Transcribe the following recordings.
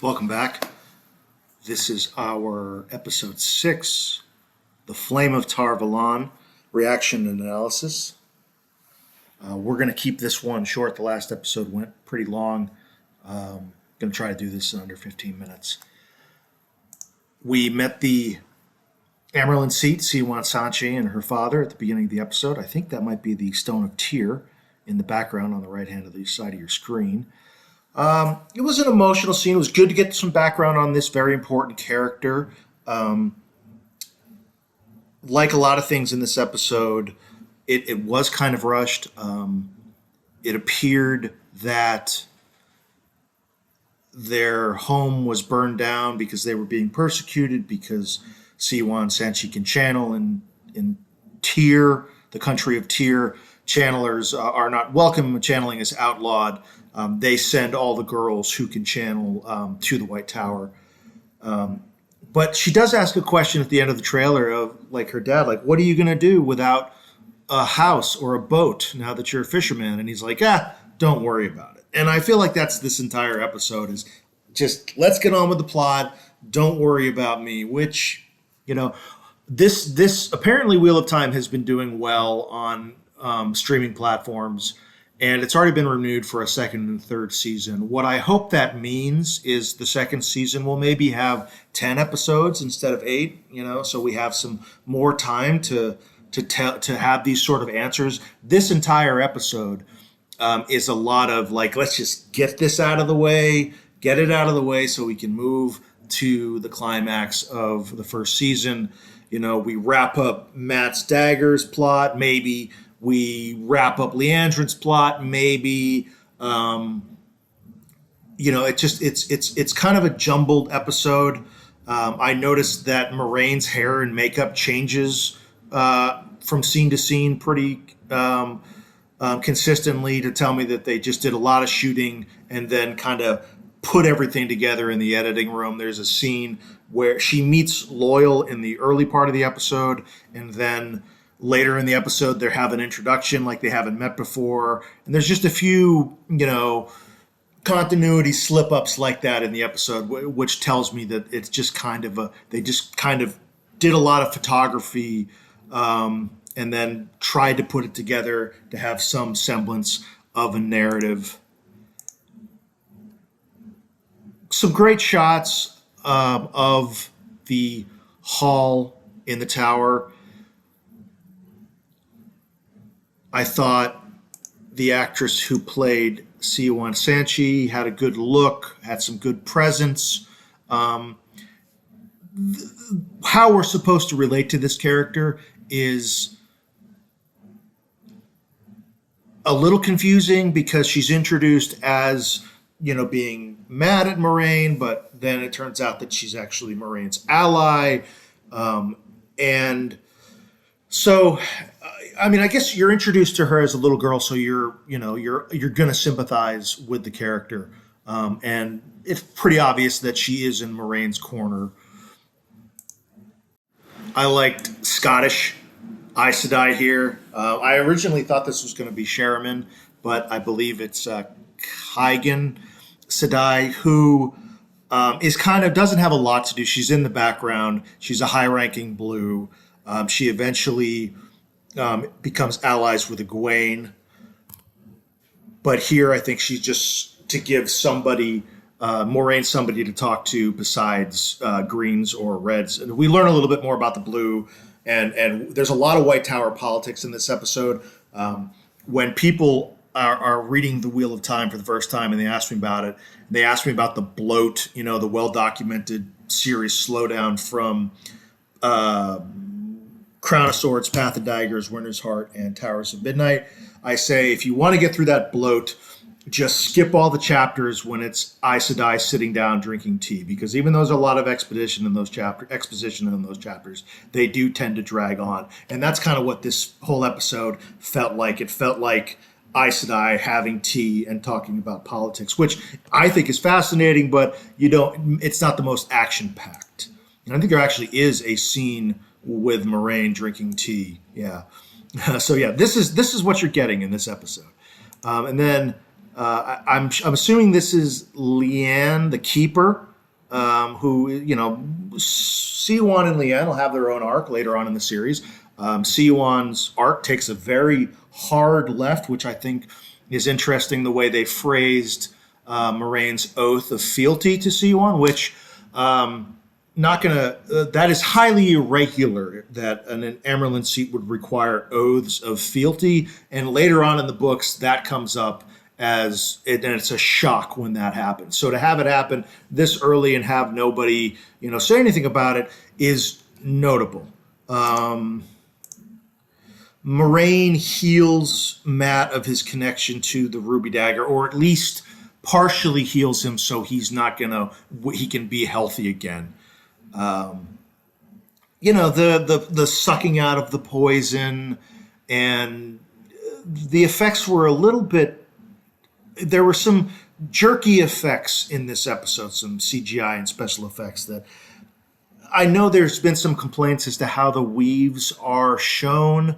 Welcome back. This is our episode 6, The Flame of Valon, reaction and analysis. We're going to keep this one short. The last episode went pretty long. Going to try to do this in under 15 minutes. We met the Amerlin seat, Siwan Sanchi and her father at the beginning of the episode. I think that might be the Stone of Tyr in the background on the right hand of the side of your screen. It was an emotional scene. It was good to get some background on this very important character. Like a lot of things in this episode, it was kind of rushed. It appeared that their home was burned down because they were being persecuted because Siwan Sanchi can channel in Tyr, the country of Tyr. Channelers are not welcome. Channeling is outlawed. They send all the girls who can channel to the White Tower. But she does ask a question at the end of the trailer of, like, her dad, like, what are you going to do without a house or a boat now that you're a fisherman? And he's like, don't worry about it. And I feel like that's this entire episode is just, let's get on with the plot. Don't worry about me, which, this apparently Wheel of Time has been doing well on streaming platforms. And it's already been renewed for a second and third season. What I hope that means is the second season will maybe have 10 episodes instead of 8, so we have some more time to have these sort of answers. This entire episode is a lot of, like, let's just get this out of the way, get it out of the way so we can move to the climax of the first season. We wrap up Matt's daggers plot, maybe we wrap up Leandrin's plot, maybe. It's kind of a jumbled episode. I noticed that Moiraine's hair and makeup changes from scene to scene pretty consistently to tell me that they just did a lot of shooting and then kind of put everything together in the editing room. There's a scene where she meets Loyal in the early part of the episode, and then later in the episode, they have an introduction like they haven't met before. And there's just a few, continuity slip-ups like that in the episode, which tells me that it's just they just kind of did a lot of photography and then tried to put it together to have some semblance of a narrative. Some great shots of the hall in the tower. I thought the actress who played Siwan Sanchi had a good look, had some good presence. How we're supposed to relate to this character is a little confusing because she's introduced as, being mad at Moiraine, but then it turns out that she's actually Moraine's ally. And so, I guess you're introduced to her as a little girl, so you're going to sympathize with the character. And it's pretty obvious that she is in Moraine's corner. I liked Scottish Aes Sedai here. I originally thought this was going to be Sheriman, but I believe it's Kaigan Sedai, who doesn't have a lot to do. She's in the background. She's a high-ranking blue. She eventually becomes allies with Egwene. But here I think she's just to give Moiraine somebody to talk to besides Greens or Reds. And we learn a little bit more about the blue. And there's a lot of White Tower politics in this episode. When people are reading The Wheel of Time for the first time and they ask me about it, they ask me about the bloat, the well-documented series slowdown from Crown of Swords, Path of Daggers, Winter's Heart, and Towers of Midnight. I say, if you want to get through that bloat, just skip all the chapters when it's Aes Sedai sitting down drinking tea, because even though there's a lot of exposition in those chapters, they do tend to drag on. And that's kind of what this whole episode felt like. It felt like Aes Sedai having tea and talking about politics, which I think is fascinating, but it's not the most action-packed. And I think there actually is a scene with Moiraine drinking tea. Yeah. So yeah, this is what you're getting in this episode. And then I'm assuming this is Leanne, the keeper, who, Siwon and Leanne will have their own arc later on in the series. Siwon's arc takes a very hard left, which I think is interesting the way they phrased Moraine's oath of fealty to Siwon, which that is highly irregular that an Amerlin seat would require oaths of fealty. And later on in the books, that comes up and it's a shock when that happens. So to have it happen this early and have nobody, say anything about it is notable. Moraine heals Matt of his connection to the Ruby Dagger, or at least partially heals him so he can be healthy again. The sucking out of the poison, and the effects were a little bit, there were some jerky effects in this episode, some CGI and special effects that I know there's been some complaints as to how the weaves are shown.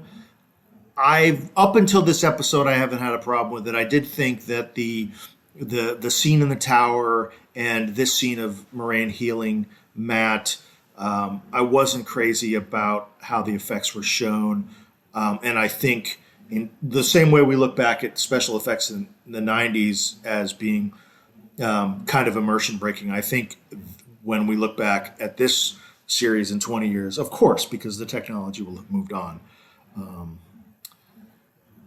Up until this episode, I haven't had a problem with it. I did think that the scene in the tower and this scene of Moraine healing Matt, I wasn't crazy about how the effects were shown. And I think in the same way we look back at special effects in the 90s as being kind of immersion breaking, I think when we look back at this series in 20 years, of course, because the technology will have moved on,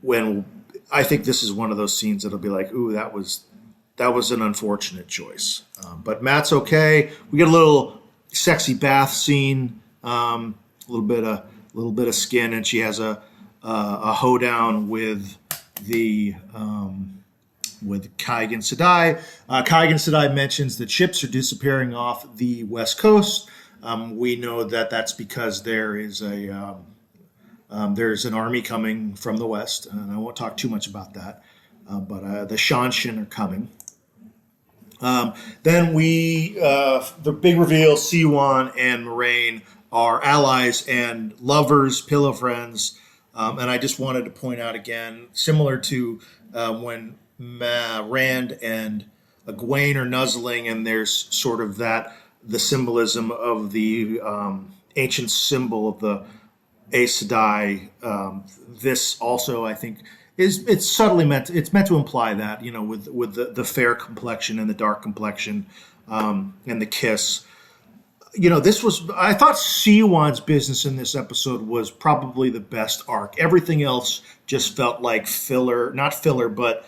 when I think this is one of those scenes that'll be like, ooh, that was an unfortunate choice. But Matt's okay. We get a little sexy bath scene, a little bit of skin, and she has a hoedown with Kaigan Sedai. Kaigan Sedai mentions that ships are disappearing off the west coast. We know that that's because there's an army coming from the west, and I won't talk too much about that. But the Shanshin are coming. Then the big reveal, Siwon and Moraine are allies and lovers, pillow friends. And I just wanted to point out again, similar to when Rand and Egwene are nuzzling, and there's sort of the symbolism of the ancient symbol of the Aes Sedai. This also, I think, it's subtly meant to imply that, with the fair complexion and the dark complexion, and the kiss. I thought Siwon's business in this episode was probably the best arc. Everything else just felt like filler, not filler, but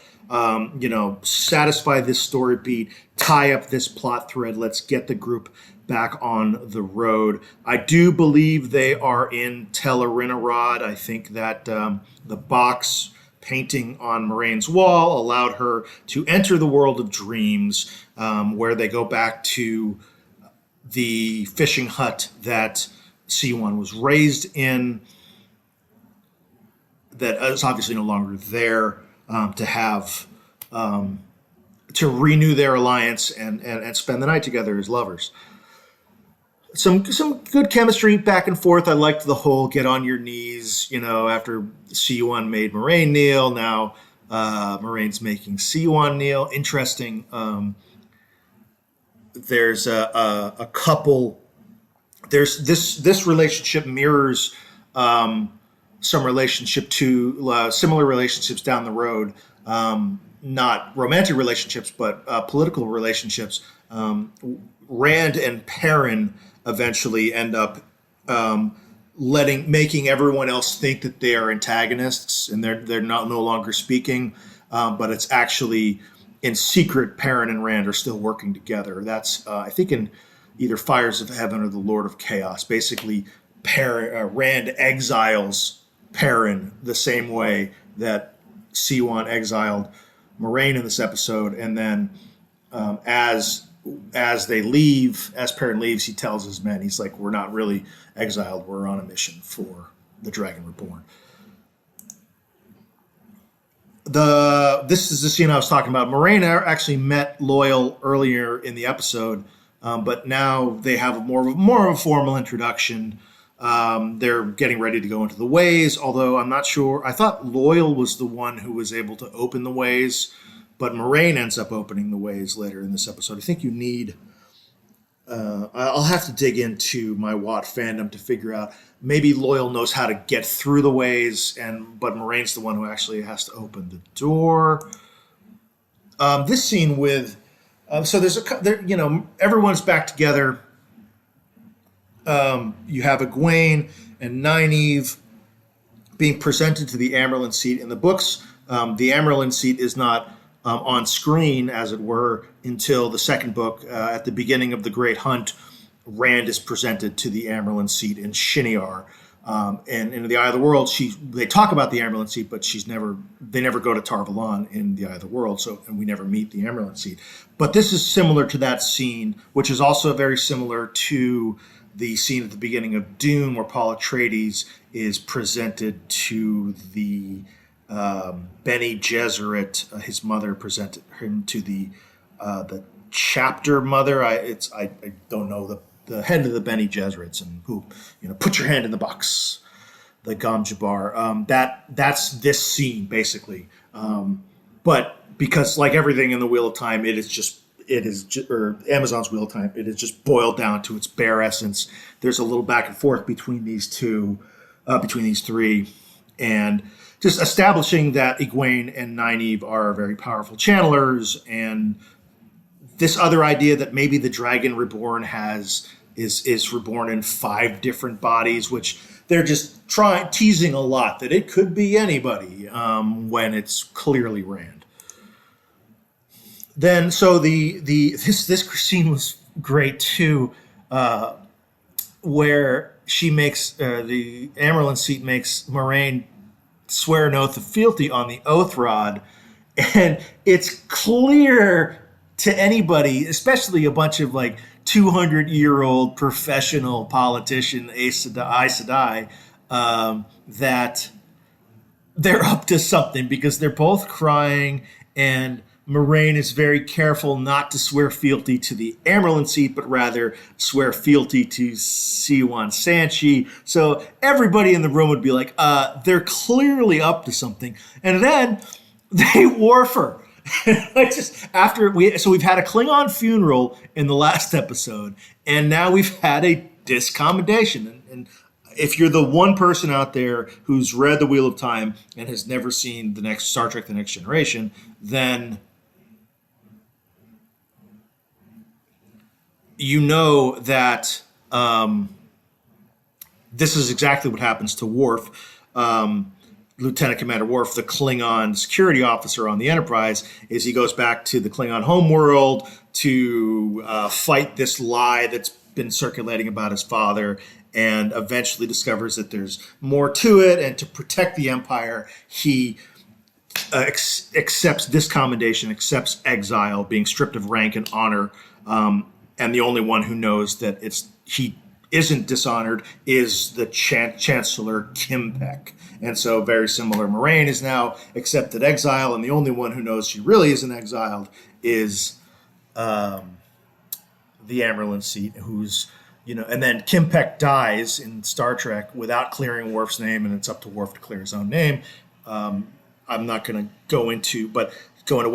satisfy this story beat, tie up this plot thread. Let's get the group back on the road. I do believe they are in Tel Arinarod. I think that the box painting on Moraine's wall allowed her to enter the world of dreams, where they go back to the fishing hut that Siwon was raised in, that is obviously no longer there, to renew their alliance and spend the night together as lovers. Some good chemistry back and forth. I liked the whole get on your knees, after Siwon made Moraine kneel. Now Moraine's making Siwon kneel. Interesting. There's a couple. There's this relationship mirrors some relationship to similar relationships down the road. Not romantic relationships, but political relationships. Rand and Perrin eventually end up making everyone else think that they are antagonists, and they're no longer speaking, but it's actually in secret. Perrin and Rand are still working together. That's I think in either Fires of Heaven or the Lord of Chaos. Basically, Rand exiles Perrin the same way that Siwon exiled Moraine in this episode, and then as they leave, as Perrin leaves, he tells his men, he's like, we're not really exiled, we're on a mission for the Dragon Reborn. This is the scene I was talking about. Moraine actually met Loyal earlier in the episode, but now they have more of a formal introduction. They're getting ready to go into the ways, although I'm not sure. I thought Loyal was the one who was able to open the ways, but Moraine ends up opening the ways later in this episode. I think you need I'll have to dig into my Watt fandom to figure out. Maybe Loyal knows how to get through the ways, but Moraine's the one who actually has to open the door. This scene with so everyone's back together. You have Egwene and Nynaeve being presented to the Amerlin seat. In the books, the Amerlin seat is not on screen, as it were, until the second book. At the beginning of the Great Hunt, Rand is presented to the Amerlin seat in Shinear. And in the Eye of the World, they talk about the Amerlin seat, but they never go to Tar Valon in the Eye of the World, and we never meet the Amerlin seat. But this is similar to that scene, which is also very similar to the scene at the beginning of Dune, where Paul Atreides is presented to the Bene Gesserit. His mother presented him to the chapter mother. I don't know the head of the Bene Gesserits, and who put your hand in the box, the Gom Jabbar. That's this scene basically. But because like everything in the Wheel of Time, or Amazon's Wheel of Time, it is just boiled down to its bare essence. There's a little back and forth between these three, and just establishing that Egwene and Nynaeve are very powerful channelers, and this other idea that maybe the Dragon Reborn is reborn in 5 different bodies, which they're just teasing a lot, that it could be anybody when it's clearly Rand. Then so this scene was great too, where she makes the Amerlin seat makes Moraine swear an oath of fealty on the oath rod, and it's clear to anybody, especially a bunch of 200-year-old professional politician Aes Sedai, that they're up to something, because they're both crying, and Moraine is very careful not to swear fealty to the Amerlin seat, but rather swear fealty to Siwan Sanchi. So everybody in the room would be like, they're clearly up to something. And then they wharf her. So we've had a Klingon funeral in the last episode, and now we've had a discommendation. And if you're the one person out there who's read The Wheel of Time and has never seen the next Star Trek: The Next Generation, then you know that this is exactly what happens to Worf. Lieutenant Commander Worf, the Klingon security officer on the Enterprise, is he goes back to the Klingon homeworld to fight this lie that's been circulating about his father, and eventually discovers that there's more to it. And to protect the Empire, he accepts discommendation, accepts exile, being stripped of rank and honor. And the only one who knows that he isn't dishonored is the Chancellor Kimpek. And so very similar, Moraine is now accepted exile, and the only one who knows she really isn't exiled is the Amerlin seat, and then Kimpek dies in Star Trek without clearing Worf's name, and it's up to Worf to clear his own name. I'm not going to go into what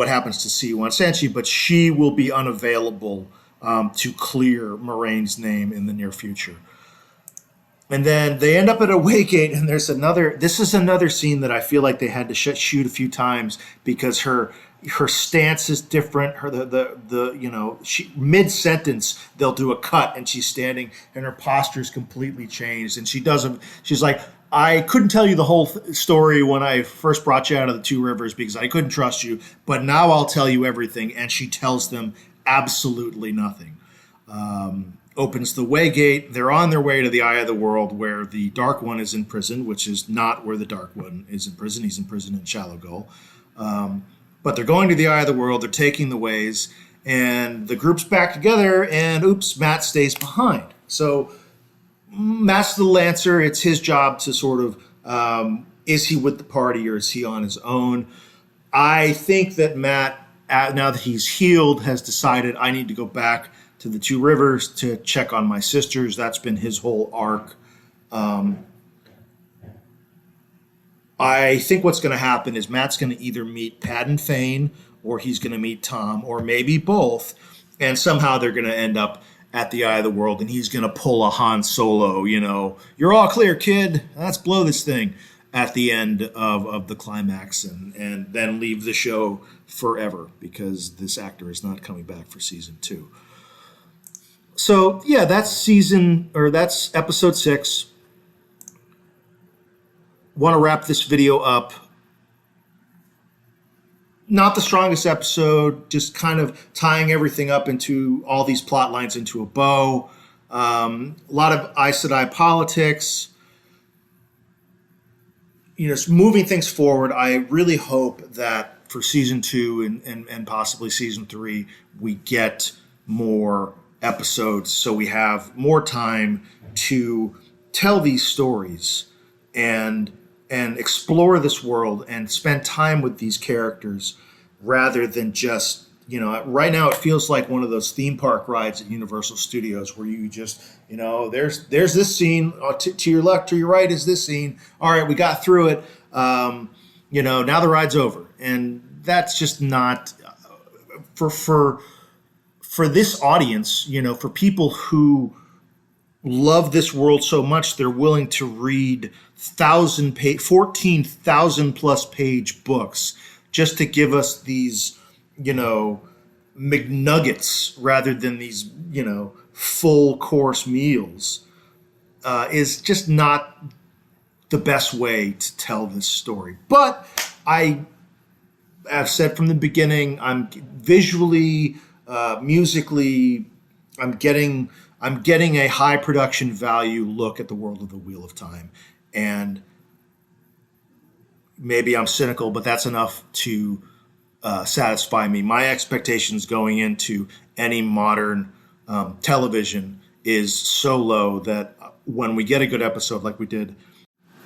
happens to Siwan Sanchi, but she will be unavailable to clear Moraine's name in the near future. And then they end up at a Waygate, and this is another scene that I feel like they had to shoot a few times, because her stance is different. She mid-sentence they'll do a cut, and she's standing, and her posture's completely changed, and she's like, I couldn't tell you the whole story when I first brought you out of the Two Rivers because I couldn't trust you, but now I'll tell you everything. And she tells them absolutely nothing. Opens the Waygate. They're on their way to the Eye of the World, where the Dark One is in prison, which is not where the Dark One is in prison. He's in prison in Shallow Gulch. But they're going to the Eye of the World. They're taking the ways, and the group's back together, and oops, Matt stays behind. So Matt's the Lancer. It's his job to sort of, is he with the party or is he on his own? I think that Matt, now that he's healed, has decided, I need to go back to the Two Rivers to check on my sisters. That's been his whole arc. I think what's going to happen is Matt's going to either meet Padden Fane, or he's going to meet Tom, or maybe both, and somehow they're going to end up at the Eye of the World, and he's going to pull a Han Solo, you're all clear, kid. Let's blow this thing at the end of the climax, and then leave the show forever because this actor is not coming back for season 2. So yeah, that's episode 6. Want to wrap this video up. Not the strongest episode, just kind of tying everything up into all these plot lines into a bow. A lot of Aes Sedai politics. Moving things forward, I really hope that for season 2 and possibly season 3, we get more episodes so we have more time to tell these stories and explore this world and spend time with these characters rather than just, right now it feels like one of those theme park rides at Universal Studios where you just, there's this scene, to your left, to your right is this scene. All right, we got through it. Now the ride's over. And that's just not, for this audience, for people who love this world so much, they're willing to read 14,000 plus page books just to give us these, McNuggets rather than these, full course meals, is just not the best way to tell this story. But I have said from the beginning, I'm visually, musically, I'm getting a high production value look at the world of the Wheel of Time. And maybe I'm cynical, but that's enough to satisfy me. My expectations going into any modern television is so low that when we get a good episode like we did,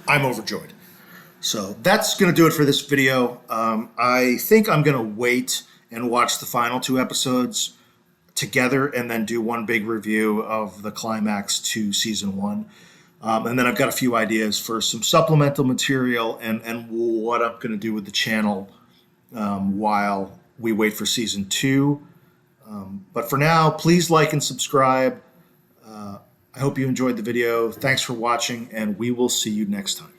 I'm overjoyed. So that's going to do it for this video. I think I'm going to wait and watch the final 2 episodes together and then do one big review of the climax to season 1. And then I've got a few ideas for some supplemental material and what I'm going to do with the channel while we wait for season 2. But for now, please like and subscribe. I hope you enjoyed the video. Thanks for watching, and we will see you next time.